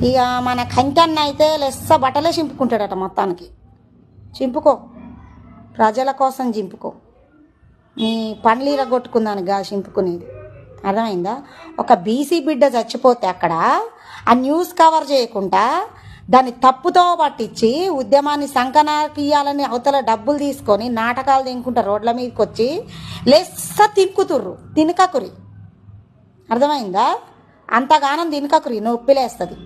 ఇక మన కంకన్న అయితే లెస్స బట్టలే చింపుకుంటాడట మొత్తానికి. చింపుకో, ప్రజల కోసం చింపుకో, నీ పండ్లు ఇరగొట్టుకుందానికి చింపుకునేది, అర్థమైందా? ఒక బీసీ బిడ్డ చచ్చిపోతే అక్కడ ఆ న్యూస్ కవర్ చేయకుండా దాన్ని తప్పుతో పట్టించి ఉద్యమాన్ని సంకనాకియాలని అవతల డబ్బులు తీసుకొని నాటకాలు తినుకుంటా రోడ్ల మీదకి వచ్చి లెస్స తినుకుతుర్రు. తినకకురి, అర్థమైందా? అంతగానం తినకకురి, నొప్పిలేస్తుంది.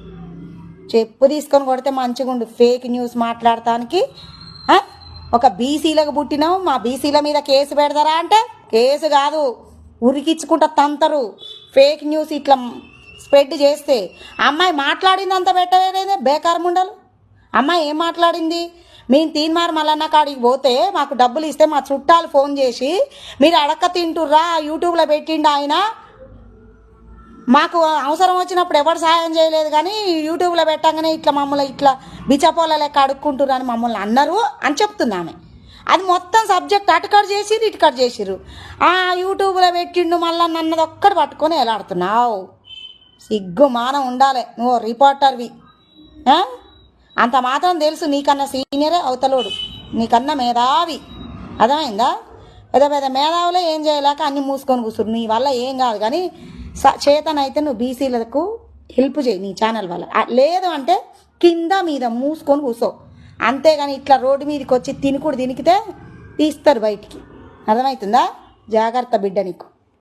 చెప్పు తీసుకొని కొడితే మంచిగుండు. ఫేక్ న్యూస్ మాట్లాడటానికి ఒక బీసీలకు పుట్టినావు, మా బీసీల మీద కేసు పెడతారా అంటే కేసు కాదు, ఉరికించుకుంటా తంతరు. ఫేక్ న్యూస్ ఇట్లా స్ప్రెడ్ చేస్తే అమ్మాయి మాట్లాడింది అంత పెట్టలేదే బేకార్ ముండలు. అమ్మాయి ఏం మాట్లాడింది? మేము తీన్మార్ మల్లన్న కాడికి పోతే మాకు డబ్బులు ఇస్తే మా చుట్టాలు ఫోన్ చేసి మీరు అడక్క తింటుర్రా, యూట్యూబ్లో పెట్టిండు ఆయన, మాకు అవసరం వచ్చినప్పుడు ఎవరు సాయం చేయలేదు కానీ యూట్యూబ్లో పెట్టగానే ఇట్లా మమ్మల్ని ఇట్లా బిచ్చపోల లెక్క అడుక్కుంటుర్రు అని మమ్మల్ని అన్నారు అని చెప్తుంది ఆమె. అది మొత్తం సబ్జెక్ట్ అటుకట్ చేసిర్రు ఇటుకట్ చేసిర్రు. యూట్యూబ్లో పెట్టిండు మళ్ళీ నన్నది ఒక్కటి పట్టుకొని ఎలాడుతున్నావు. సిగ్గు మానం ఉండాలి, నువ్వు రిపోర్టర్వి. అంత మాత్రం తెలుసు, నీకన్నా సీనియరే అవతలోడు, నీకన్నా మేధావి, అర్థమైందా? పెద్ద పెద్ద మేధావులే ఏం చేయలేక అన్ని మూసుకొని కూర్చురు. నీ వల్ల ఏం కాదు కానీ చేతనైతే నువ్వు బీసీలకు హెల్ప్ చేయి నీ ఛానల్ వల్ల. లేదు అంటే కింద మీద మూసుకొని కూర్చో, అంతేగాని ఇట్లా రోడ్డు మీదకి వచ్చి తినికితే తీస్తారు బయటికి, అర్థమవుతుందా? జాగ్రత్త బిడ్డ నీకు.